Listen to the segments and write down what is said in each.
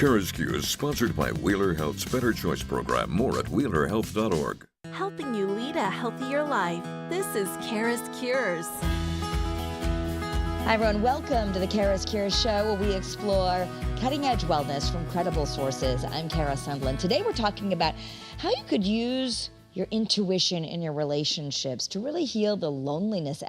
CURES is sponsored by Wheeler Health's Better Choice program. More at wheelerhealth.org. Helping you lead a healthier life. This is CURES. Hi, everyone. Welcome to the CURES Show, where we explore cutting-edge wellness from credible sources. I'm Kara Sundlin. Today, we're talking about how you could use your intuition in your relationships to really heal the loneliness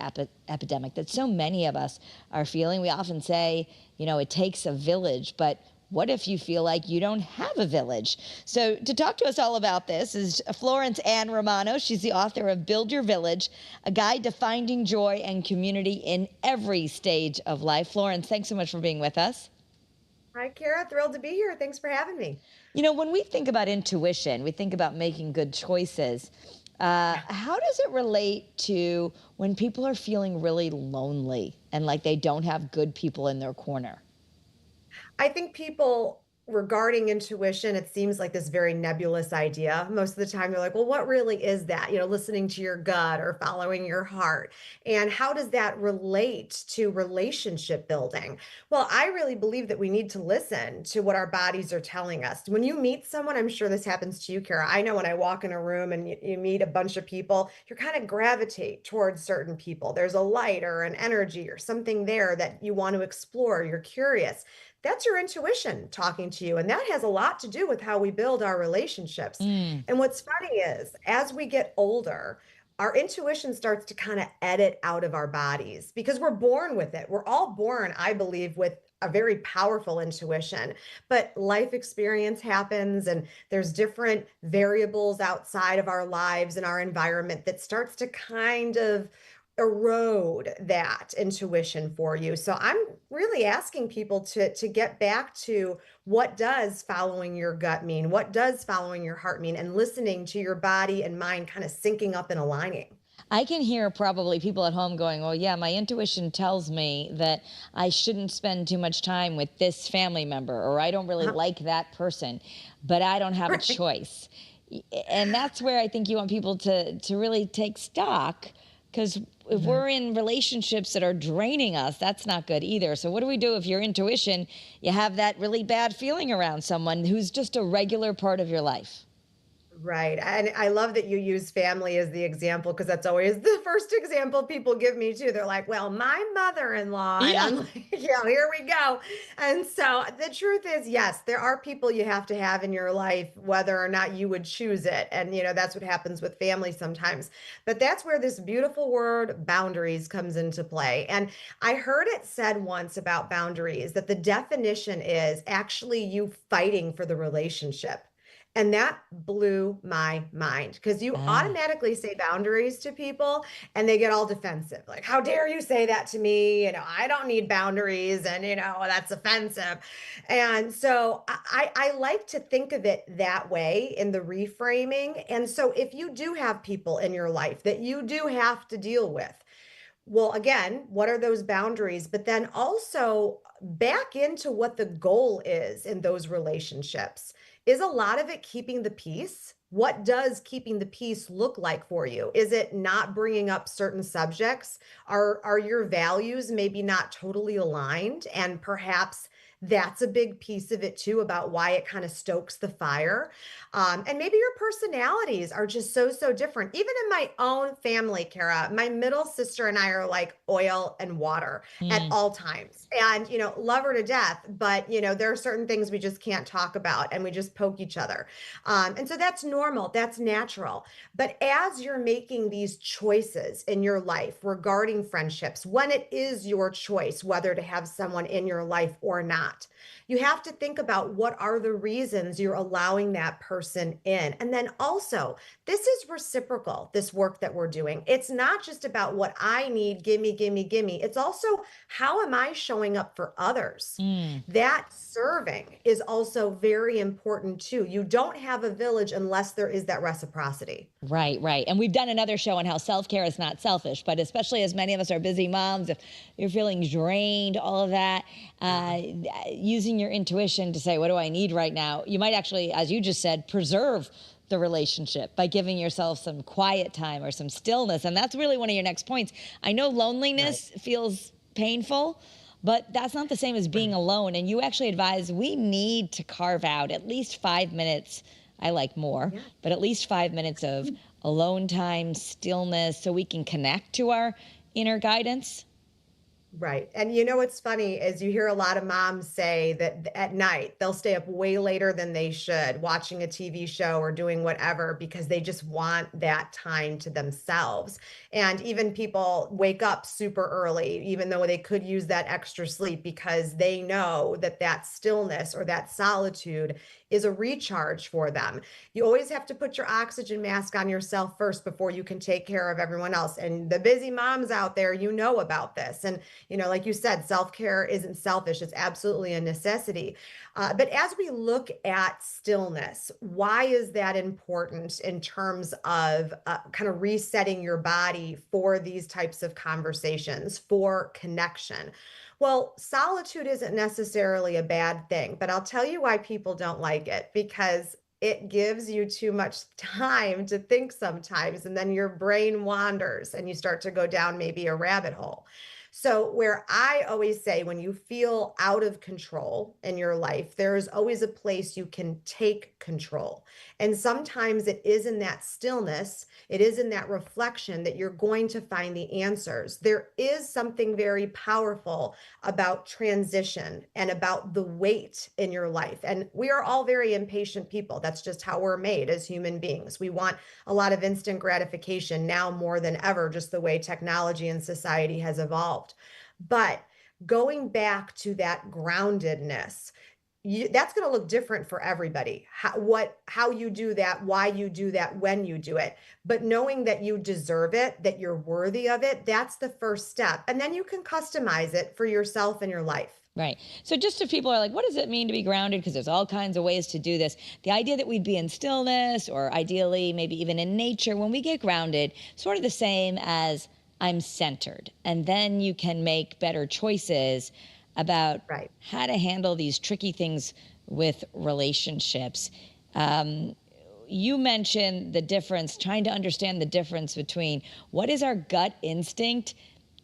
epidemic that so many of us are feeling. We often say, it takes a village, but what if you feel like you don't have a village? So to talk to us all about this is Florence Ann Romaro. She's the author of Build Your Village, a guide to finding joy and community in every stage of life. Florence, thanks so much for being with us. Hi, Kara. Thrilled to be here. Thanks for having me. When we think about intuition, we think about making good choices. How does it relate to when people are feeling really lonely and like they don't have good people in their corner? I think people regarding intuition, it seems like this very nebulous idea. Most of the time, they're like, well, what really is that? Listening to your gut or following your heart. And how does that relate to relationship building? Well, I really believe that we need to listen to what our bodies are telling us. When you meet someone, I'm sure this happens to you, Kara. I know when I walk in a room and you meet a bunch of people, you kind of gravitate towards certain people. There's a light or an energy or something there that you want to explore. You're curious. That's your intuition talking to you. And that has a lot to do with how we build our relationships. And what's funny is, as we get older, our intuition starts to kind of edit out of our bodies because we're born with it. We're all born, I believe, with a very powerful intuition, but life experience happens and there's different variables outside of our lives and our environment that starts to kind of erode that intuition for you. So I'm really asking people to get back to what does following your gut mean? What does following your heart mean? And listening to your body and mind kind of syncing up and aligning. I can hear probably people at home going, well, yeah, my intuition tells me that I shouldn't spend too much time with this family member, or I don't really like that person, but I don't have a choice. And that's where I think you want people to really take stock, because if we're in relationships that are draining us, that's not good either. So what do we do if your intuition, you have that really bad feeling around someone who's just a regular part of your life? Right. And I love that you use family as the example, because that's always the first example people give me too. They're like, well, my mother-in-law, and I'm like, here we go. And so the truth is, yes, there are people you have to have in your life, whether or not you would choose it. And, that's what happens with family sometimes. But that's where this beautiful word boundaries comes into play. And I heard it said once about boundaries that the definition is actually you fighting for the relationship. And that blew my mind, because you automatically say boundaries to people and they get all defensive. Like, how dare you say that to me? I don't need boundaries, and, that's offensive. And so I like to think of it that way in the reframing. And so if you do have people in your life that you do have to deal with, well, again, what are those boundaries? But then also back into what the goal is in those relationships. Is a lot of it keeping the peace? What does keeping the peace look like for you? Is it not bringing up certain subjects? Are your values maybe not totally aligned? And perhaps that's a big piece of it too, about why it kind of stokes the fire. And maybe your personalities are just so different. Even in my own family, Kara, my middle sister and I are like oil and water at all times. And, love her to death, but, there are certain things we just can't talk about, and we just poke each other. And so that's normal. That's natural. But as you're making these choices in your life regarding friendships, when it is your choice whether to have someone in your life or not, you have to think about what are the reasons you're allowing that person in. And then also, this is reciprocal, this work that we're doing. It's not just about what I need, gimme. It's also, how am I showing up for others? That serving is also very important too. You don't have a village unless there is that reciprocity. Right. And we've done another show on how self-care is not selfish, but especially as many of us are busy moms, if you're feeling drained, all of that, using your intuition to say, what do I need right now? You might actually, as you just said, preserve the relationship by giving yourself some quiet time or some stillness. And that's really one of your next points. I know loneliness feels painful, But that's not the same as being alone. And you actually advise we need to carve out at least 5 minutes. I like more, but at least 5 minutes of alone time, stillness, so we can connect to our inner guidance. Right. And you know what's funny is you hear a lot of moms say that at night they'll stay up way later than they should, watching a TV show or doing whatever because they just want that time to themselves. And even people wake up super early, even though they could use that extra sleep because they know that that stillness or that solitude is a recharge for them. You always have to put your oxygen mask on yourself first before you can take care of everyone else. And the busy moms out there, you know about this. And like you said, self-care isn't selfish. It's absolutely a necessity. But as we look at stillness, why is that important in terms of kind of resetting your body for these types of conversations, for connection? Well, solitude isn't necessarily a bad thing, but I'll tell you why people don't like it, because it gives you too much time to think sometimes, and then your brain wanders and you start to go down maybe a rabbit hole. So, where I always say when you feel out of control in your life, there is always a place you can take control. And sometimes it is in that stillness, it is in that reflection that you're going to find the answers. There is something very powerful about transition and about the wait in your life. And we are all very impatient people. That's just how we're made as human beings. We want a lot of instant gratification now more than ever, just the way technology and society has evolved. But going back to that groundedness, that's going to look different for everybody. How you do that, why you do that, when you do it. But knowing that you deserve it, that you're worthy of it, that's the first step. And then you can customize it for yourself and your life. Right. So just if people are like, what does it mean to be grounded? Because there's all kinds of ways to do this. The idea that we'd be in stillness or ideally maybe even in nature, when we get grounded, sort of the same as I'm centered. And then you can make better choices about how to handle these tricky things with relationships. You mentioned the difference, trying to understand the difference between what is our gut instinct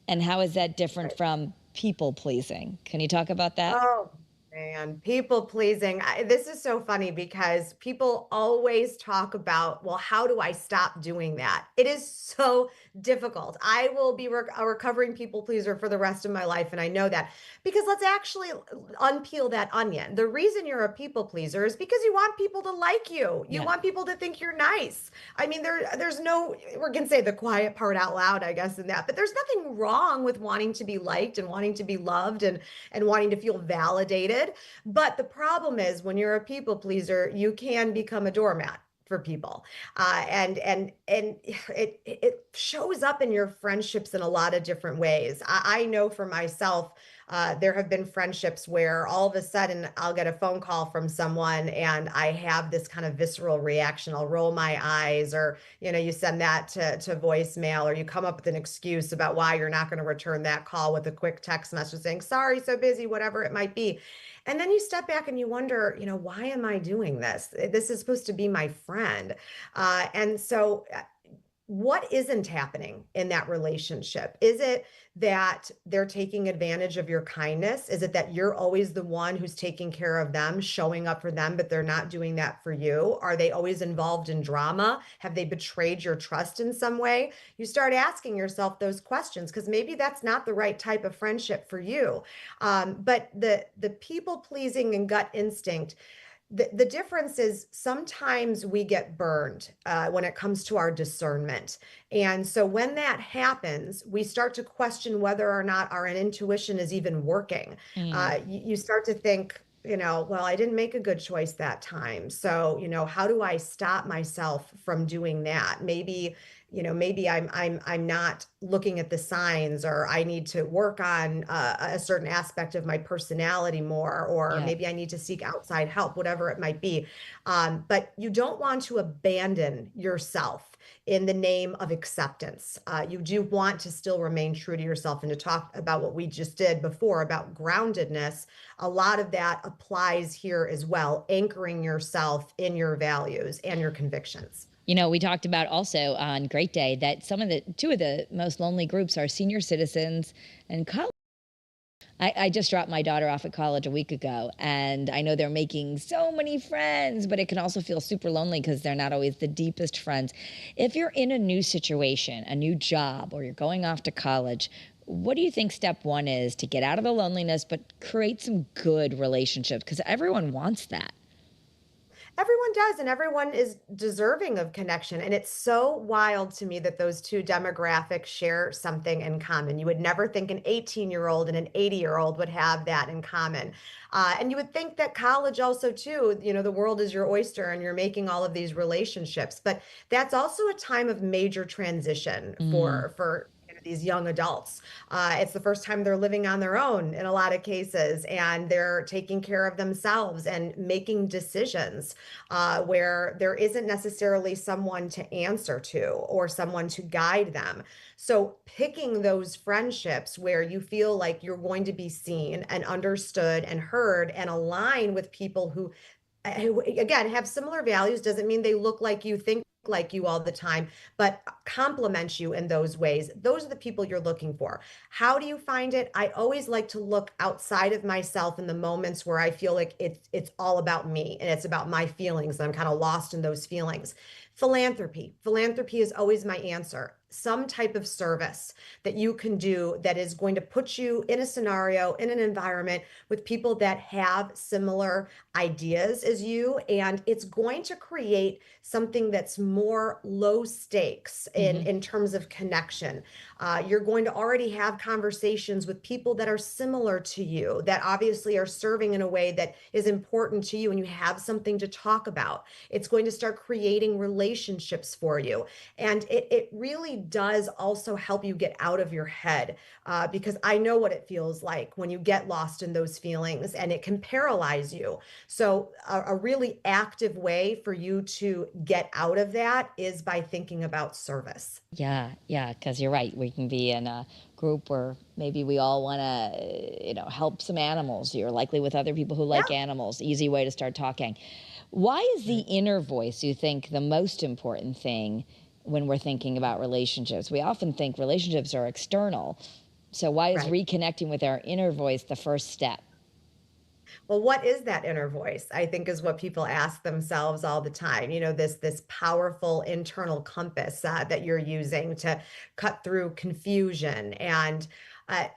and how is that different from people pleasing. Can you talk about that? Oh, man, people pleasing. This is so funny because people always talk about, well, how do I stop doing that? It is so difficult. I will be a recovering people pleaser for the rest of my life. And I know that because let's actually unpeel that onion. The reason you're a people pleaser is because you want people to like you. You want people to think you're nice. I mean, there's no, we're going to say the quiet part out loud, I guess, in that, but there's nothing wrong with wanting to be liked and wanting to be loved and wanting to feel validated. But the problem is when you're a people pleaser, you can become a doormat for people. And it shows up in your friendships in a lot of different ways. I know for myself, there have been friendships where all of a sudden I'll get a phone call from someone and I have this kind of visceral reaction. I'll roll my eyes, or, you send that to voicemail, or you come up with an excuse about why you're not going to return that call with a quick text message saying, sorry, so busy, whatever it might be. And then you step back and you wonder, why am I doing this? This is supposed to be my friend. And so what isn't happening in that relationship? Is it that they're taking advantage of your kindness? Is it that you're always the one who's taking care of them, showing up for them, but they're not doing that for you? Are they always involved in drama? Have they betrayed your trust in some way? You start asking yourself those questions because maybe that's not the right type of friendship for you. But the people pleasing and gut instinct, the difference is sometimes we get burned when it comes to our discernment. And so when that happens, we start to question whether or not our intuition is even working. You start to think, well, I didn't make a good choice that time. So, how do I stop myself from doing that? Maybe I'm not looking at the signs, or I need to work on a certain aspect of my personality more, or maybe I need to seek outside help, whatever it might be. But you don't want to abandon yourself in the name of acceptance. You do want to still remain true to yourself. And to talk about what we just did before about groundedness, a lot of that applies here as well, anchoring yourself in your values and your convictions. We talked about also on Great Day that two of the most lonely groups are senior citizens and college. I just dropped my daughter off at college a week ago, and I know they're making so many friends, but it can also feel super lonely because they're not always the deepest friends. If you're in a new situation, a new job, or you're going off to college, what do you think step one is to get out of the loneliness, but create some good relationships? Because everyone wants that. Everyone does, and everyone is deserving of connection. And it's so wild to me that those two demographics share something in common. You would never think an 18-year-old and an 80-year-old would have that in common. And you would think that college also, too, the world is your oyster and you're making all of these relationships. But that's also a time of major transition Mm. for these young adults. It's the first time they're living on their own in a lot of cases, and they're taking care of themselves and making decisions where there isn't necessarily someone to answer to or someone to guide them. So, picking those friendships where you feel like you're going to be seen and understood and heard and align with people who again have similar values doesn't mean they look like you, think like you all the time, but complement you in those ways. Those are the people you're looking for. How do you find it? I always like to look outside of myself in the moments where I feel like it's all about me and it's about my feelings, and I'm kind of lost in those feelings. Philanthropy is always my answer. Some type of service that you can do that is going to put you in a scenario, in an environment with people that have similar ideas as you, and it's going to create something that's more low stakes in Hmm. in terms of connection. You're going to already have conversations with people that are similar to you, that obviously are serving in a way that is important to you, and you have something to talk about. It's going to start creating relationships for you, and it really does also help you get out of your head, because I know what it feels like when you get lost in those feelings, and it can paralyze you. So, a really active way for you to get out of that is by thinking about service. Yeah, yeah, because you're right. We can be in a group where maybe we all want to, help some animals. You're likely with other people who like Yeah. animals. Easy way to start talking. Why is the inner voice, you think, the most important thing when we're thinking about relationships? We often think relationships are external. So why is Right. reconnecting with our inner voice the first step? Well, what is that inner voice? I think is what people ask themselves all the time. This powerful internal compass that you're using to cut through confusion. And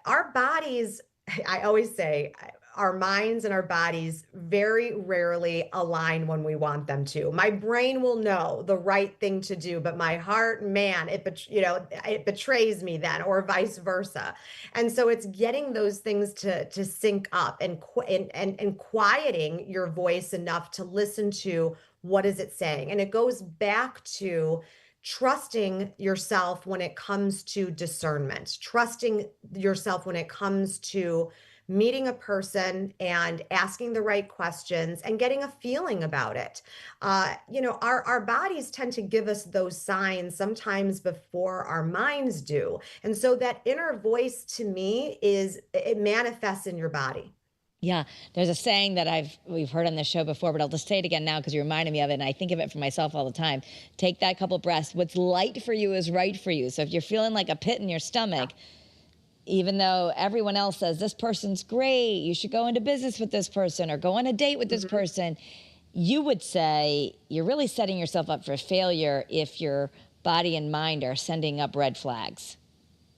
our bodies, I always say, our minds and our bodies very rarely align when we want them to. My brain will know the right thing to do, but my heart, man, it betrays me then, or vice versa. And so it's getting those things to sync up, and quieting your voice enough to listen to what is it saying. And it goes back to trusting yourself when it comes to discernment, trusting yourself when it comes to meeting a person and asking the right questions and getting a feeling about it. Our bodies tend to give us those signs sometimes before our minds do. And so that inner voice to me it manifests in your body. Yeah, there's a saying that we've heard on this show before, but I'll just say it again now because you reminded me of it, and I think of it for myself all the time. Take that couple breaths. What's light for you is right for you. So if you're feeling like a pit in your stomach, even though everyone else says this person's great, you should go into business with this person or go on a date with this Mhm. person, you would say you're really setting yourself up for failure if your body and mind are sending up red flags.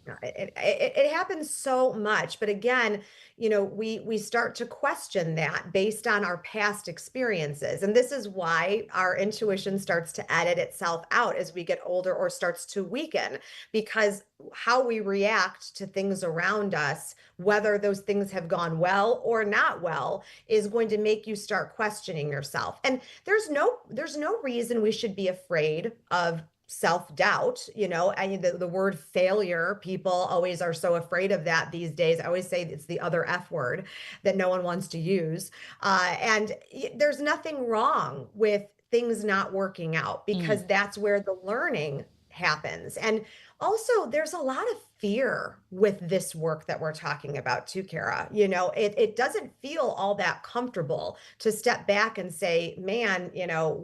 Yeah, it happens so much, but again, we start to question that based on our past experiences, and this is why our intuition starts to edit itself out as we get older, or starts to weaken, because how we react to things around us, whether those things have gone well or not well, is going to make you start questioning yourself. And there's no reason we should be afraid of self-doubt. I mean, the word failure, people always are so afraid of that these days. I always say it's the other F word that no one wants to use. There's nothing wrong with things not working out, Mm. because that's where the learning happens. And also, there's a lot of fear with this work that we're talking about too, Kara. It doesn't feel all that comfortable to step back and say, man,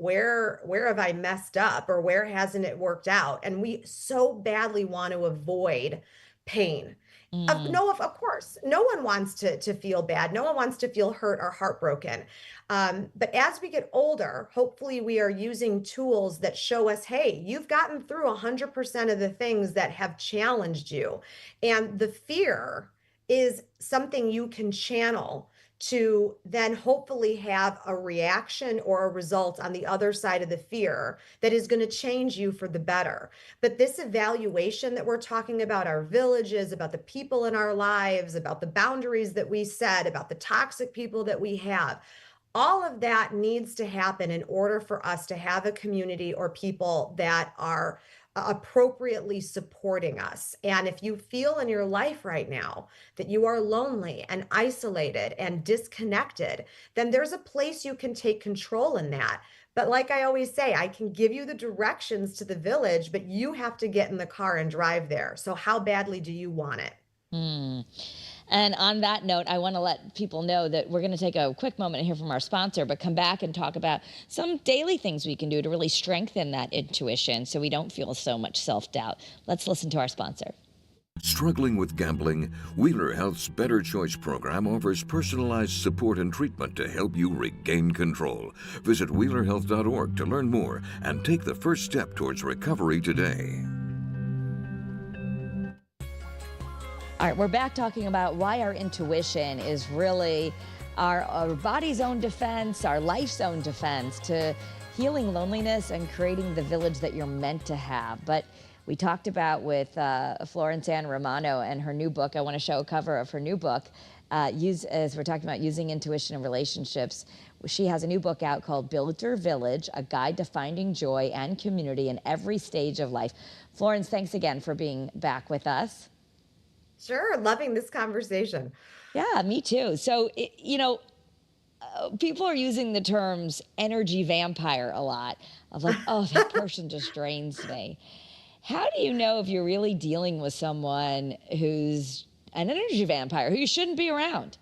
where have I messed up, or where hasn't it worked out? And we so badly want to avoid pain. Mm. No, of course, no one wants to feel bad. No one wants to feel hurt or heartbroken. But as we get older, hopefully we are using tools that show us, hey, you've gotten through 100% of the things that have challenged you. And the fear is something you can channel to then hopefully have a reaction or a result on the other side of the fear that is going to change you for the better. But this evaluation that we're talking about, our villages, about the people in our lives, about the boundaries that we set, about the toxic people that we have, all of that needs to happen in order for us to have a community or people that are appropriately supporting us. And if you feel in your life right now that you are lonely and isolated and disconnected, then there's a place you can take control in that. But like I always say, I can give you the directions to the village, but you have to get in the car and drive there. So how badly do you want it? Hmm. And on that note, I want to let people know that we're going to take a quick moment and hear from our sponsor, but come back and talk about some daily things we can do to really strengthen that intuition so we don't feel so much self-doubt. Let's listen to our sponsor. Struggling with gambling? Wheeler Health's Better Choice program offers personalized support and treatment to help you regain control. Visit WheelerHealth.org to learn more and take the first step towards recovery today. All right, we're back talking about why our intuition is really our body's own defense, our life's own defense to healing loneliness and creating the village that you're meant to have. But we talked about with Florence Ann Romano and her new book. I want to show a cover of her new book. As we're talking about using intuition in relationships, she has a new book out called Build Your Village, A Guide to Finding Joy and Community in Every Stage of Life. Florence, thanks again for being back with us. Sure, loving this conversation. Yeah, me too. So, people are using the terms energy vampire a lot of like, oh, that person just drains me. How do you know if you're really dealing with someone who's an energy vampire who you shouldn't be around?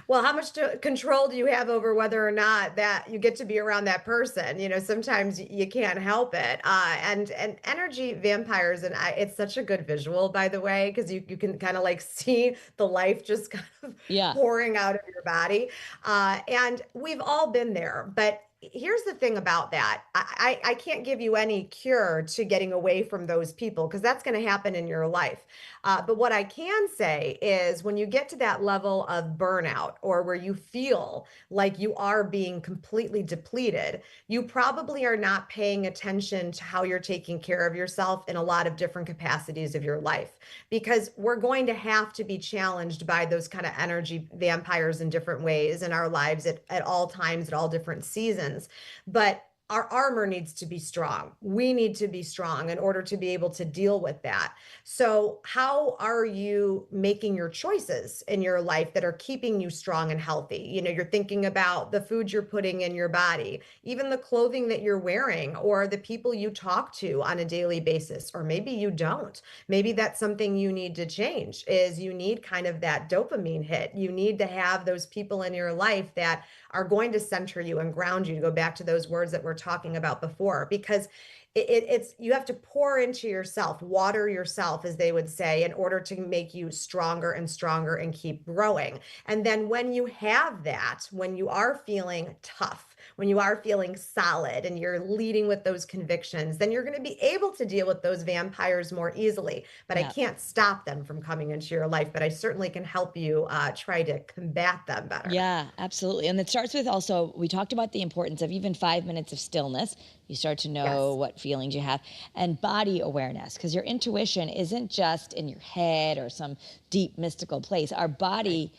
Well, how much control do you have over whether or not that you get to be around that person? Sometimes you can't help it. And energy vampires, and it's such a good visual, by the way, because you can kind of like see the life just kind of Yeah. pouring out of your body. And we've all been there, but here's the thing about that. I can't give you any cure to getting away from those people because that's going to happen in your life. But what I can say is when you get to that level of burnout or where you feel like you are being completely depleted, you probably are not paying attention to how you're taking care of yourself in a lot of different capacities of your life. Because we're going to have to be challenged by those kind of energy vampires in different ways in our lives at all times, at all different seasons. But our armor needs to be strong. We need to be strong in order to be able to deal with that. So, how are you making your choices in your life that are keeping you strong and healthy? You're thinking about the food you're putting in your body, even the clothing that you're wearing, or the people you talk to on a daily basis, or maybe you don't. Maybe that's something you need to change is you need kind of that dopamine hit. You need to have those people in your life that are going to center you and ground you, to go back to those words that we're talking about before, because it's you have to pour into yourself, water yourself, as they would say, in order to make you stronger and stronger and keep growing. And then when you have that, when you are feeling tough, when you are feeling solid and you're leading with those convictions, then you're going to be able to deal with those vampires more easily. But I Yeah. can't stop them from coming into your life, but I certainly can help you try to combat them better. Yeah, absolutely. And it starts with also, we talked about the importance of even 5 minutes of stillness. You start to know Yes. what feelings you have, and body awareness, because your intuition isn't just in your head or some deep mystical place. Our body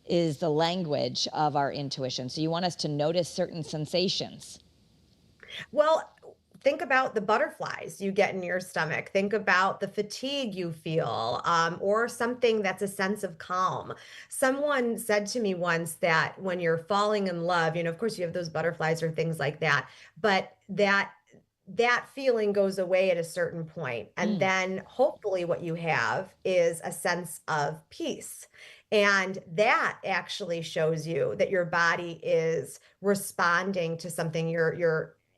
is the language of our intuition. So you want us to notice certain sensations. Well, think about the butterflies you get in your stomach. Think about the fatigue you feel, or something that's a sense of calm. Someone said to me once that when you're falling in love, of course you have those butterflies or things like that, but that feeling goes away at a certain point, and Mm, then hopefully what you have is a sense of peace. And that actually shows you that your body is responding to something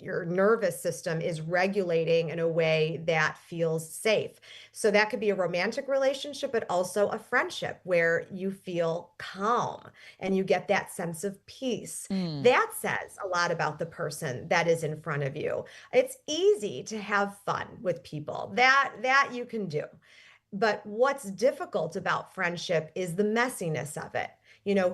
your nervous system is regulating in a way that feels safe. So that could be a romantic relationship, but also a friendship where you feel calm and you get that sense of peace. Mm, That says a lot about the person that is in front of you. It's easy to have fun with people. That you can do. But what's difficult about friendship is the messiness of it.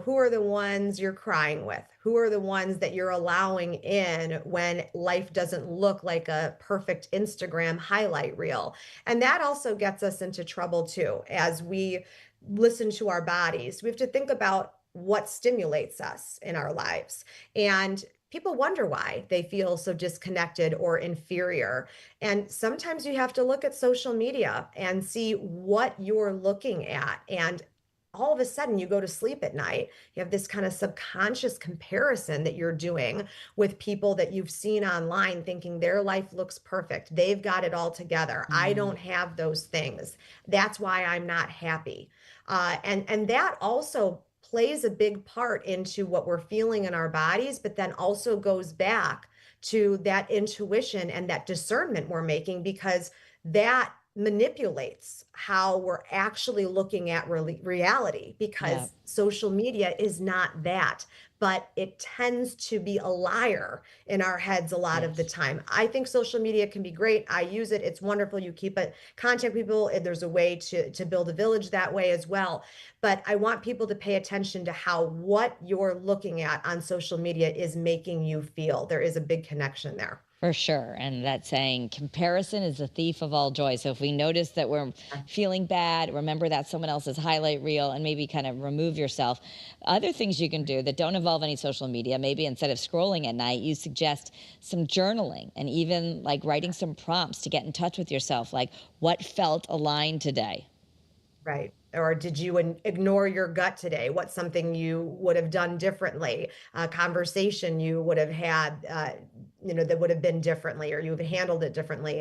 Who are the ones you're crying with? Who are the ones that you're allowing in when life doesn't look like a perfect Instagram highlight reel? And that also gets us into trouble too. As we listen to our bodies, we have to think about what stimulates us in our lives. And people wonder why they feel so disconnected or inferior. And sometimes you have to look at social media and see what you're looking at. And all of a sudden, you go to sleep at night. You have this kind of subconscious comparison that you're doing with people that you've seen online, thinking their life looks perfect. They've got it all together. I mm, don't have those things. That's why I'm not happy. And that also plays a big part into what we're feeling in our bodies, but then also goes back to that intuition and that discernment we're making, because that manipulates how we're actually looking at reality, yeah. because social media is not that, but it tends to be a liar in our heads a lot of the Yes. time. I think social media can be great. I use it. It's wonderful. You keep it, contact people, and there's a way to build a village that way as well. But I want people to pay attention to how what you're looking at on social media is making you feel. There is a big connection there. For sure. And that saying, comparison is the thief of all joy. So if we notice that we're feeling bad, remember that's someone else's highlight reel and maybe kind of remove yourself. Other things you can do that don't involve any social media, maybe instead of scrolling at night, you suggest some journaling and even like writing some prompts to get in touch with yourself, like what felt aligned today. Right. Or did you ignore your gut today? What's something you would have done differently? A conversation you would have had, that would have been differently, or you have handled it differently.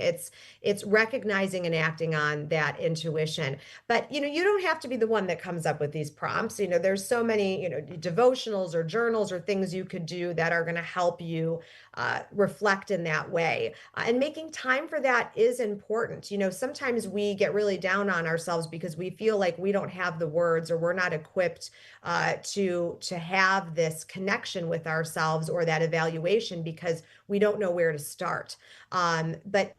It's recognizing and acting on that intuition. But you don't have to be the one that comes up with these prompts. There's so many, devotionals or journals or things you could do that are going to help you reflect in that way. And making time for that is important. Sometimes we get really down on ourselves because we feel like we don't have the words, or we're not equipped to have this connection with ourselves or that evaluation, because we don't know where to start. But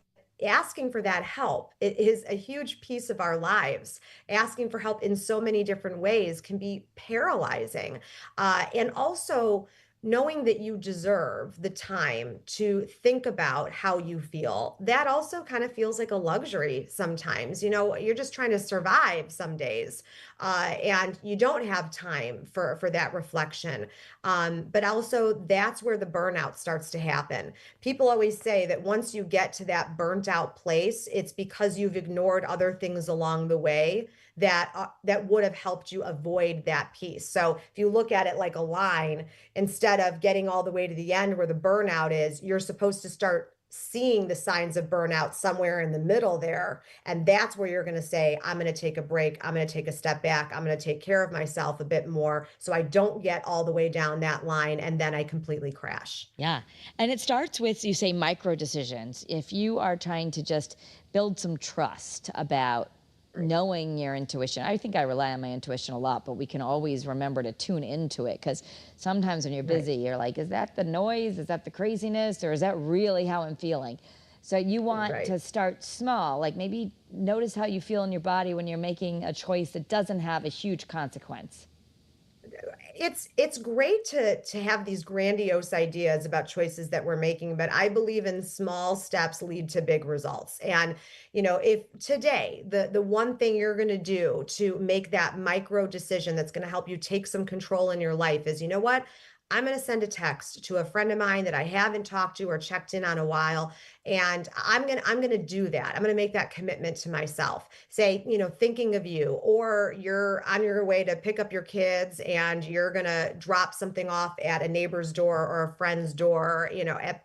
asking for that help, it is a huge piece of our lives. Asking for help in so many different ways can be paralyzing. And also, knowing that you deserve the time to think about how you feel, that also kind of feels like a luxury sometimes. You're just trying to survive some days, and you don't have time for that reflection. But also, that's where the burnout starts to happen. People always say that once you get to that burnt out place, it's because you've ignored other things along the way that would have helped you avoid that piece. So if you look at it like a line, instead of getting all the way to the end where the burnout is, you're supposed to start seeing the signs of burnout somewhere in the middle there. And that's where you're going to say, I'm going to take a break. I'm going to take a step back. I'm going to take care of myself a bit more so I don't get all the way down that line and then I completely crash. Yeah. And it starts with, you say, micro decisions. If you are trying to just build some trust about knowing your intuition, I think I rely on my intuition a lot, but we can always remember to tune into it, because sometimes when you're Right. busy, you're like, is that the noise? Is that the craziness? Or is that really how I'm feeling? So you want Right. to start small, like maybe notice how you feel in your body when you're making a choice that doesn't have a huge consequence. It's great to have these grandiose ideas about choices that we're making, but I believe in small steps lead to big results. And if today the one thing you're going to do to make that micro decision that's going to help you take some control in your life is, what? I'm going to send a text to a friend of mine that I haven't talked to or checked in on a while, and I'm going to do that. I'm going to make that commitment to myself. Say, thinking of you, or you're on your way to pick up your kids and you're going to drop something off at a neighbor's door or a friend's door,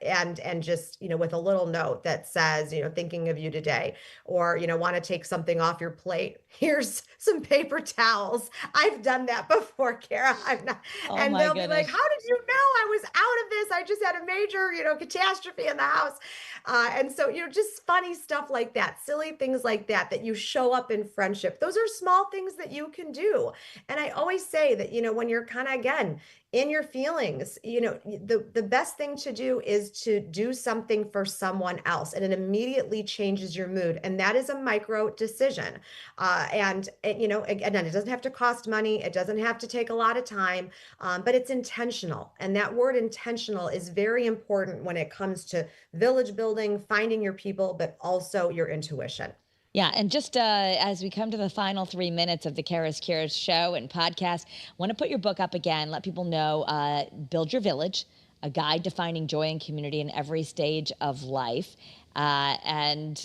and just, with a little note that says, thinking of you today, or, want to take something off your plate. Here's some paper towels. I've done that before, Kara. I'm not, Oh and my they'll be like, goodness. how did you know I was out of this? I just had a major, catastrophe in the house. And so, just funny stuff like that, silly things like that, that you show up in friendship. Those are small things that you can do. And I always say that, when you're kind of, again, in your feelings, the best thing to do is to do something for someone else, and it immediately changes your mood. And that is a micro decision. And again, it doesn't have to cost money. It doesn't have to take a lot of time, but it's intentional. And that word intentional is very important when it comes to village building, finding your people, but also your intuition. Yeah, and just as we come to the final 3 minutes of the CURES show and podcast, I want to put your book up again, let people know, Build Your Village, a guide to finding joy and community in every stage of life. And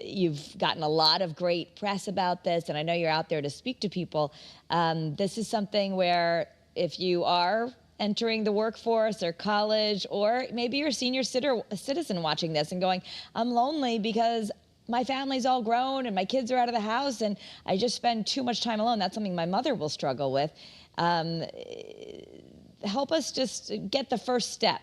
you've gotten a lot of great press about this, and I know you're out there to speak to people. This is something where if you are entering the workforce or college, or maybe you're a senior citizen watching this and going, I'm lonely because my family's all grown and my kids are out of the house and I just spend too much time alone. That's something my mother will struggle with. Help us just get the first step.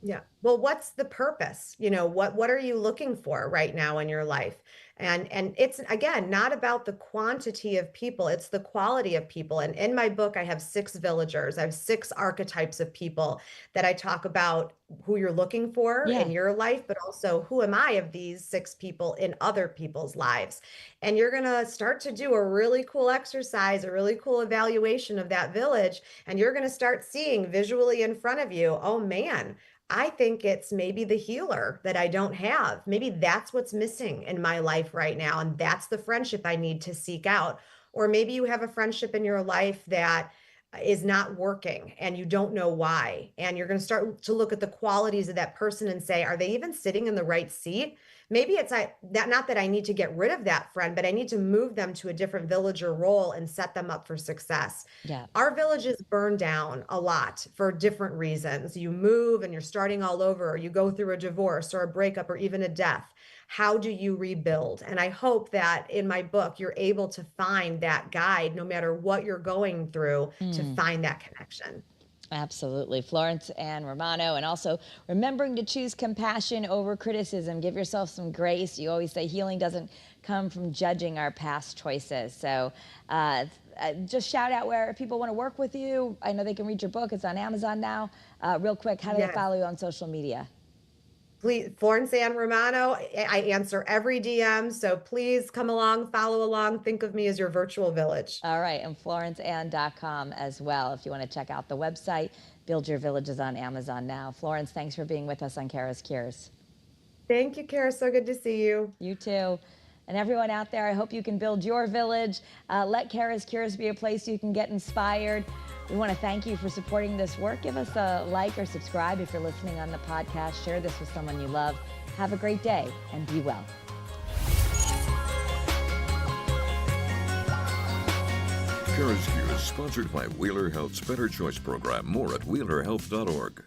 Yeah. Well, what's the purpose? What are you looking for right now in your life? And it's, again, not about the quantity of people, it's the quality of people. And in my book, I have 6 villagers. I have 6 archetypes of people that I talk about who you're looking for in your life, but also who am I of these 6 people in other people's lives. And you're going to start to do a really cool exercise, a really cool evaluation of that village. And you're going to start seeing visually in front of you, oh man, I think it's maybe the healer that I don't have. Maybe that's what's missing in my life right now. And that's the friendship I need to seek out. Or maybe you have a friendship in your life that is not working and you don't know why. And you're going to start to look at the qualities of that person and say, are they even sitting in the right seat? Maybe it's not that I need to get rid of that friend, but I need to move them to a different villager role and set them up for success. Yeah. Our villages burn down a lot for different reasons. You move and you're starting all over, or you go through a divorce or a breakup or even a death. How do you rebuild? And I hope that in my book, you're able to find that guide, no matter what you're going through, to find that connection. Absolutely. Florence Ann Romano. And also remembering to choose compassion over criticism. Give yourself some grace. You always say healing doesn't come from judging our past choices. So just shout out where people want to work with you. I know they can read your book. It's on Amazon now. Real quick, how do they follow you on social media? Please, Florence Ann Romano. I answer every DM, so please come along, follow along. Think of me as your virtual village. All right, and FlorenceAnn.com as well if you want to check out the website. Build Your Village is on Amazon now. Florence, thanks for being with us on Kara's Cures. Thank you, Kara. So good to see you. You too. And everyone out there, I hope you can build your village. Let Kara's Cures be a place you can get inspired. We want to thank you for supporting this work. Give us a like or subscribe if you're listening on the podcast. Share this with someone you love. Have a great day and be well. CURES is sponsored by Wheeler Health's Better Choice program. More at wheelerhealth.org.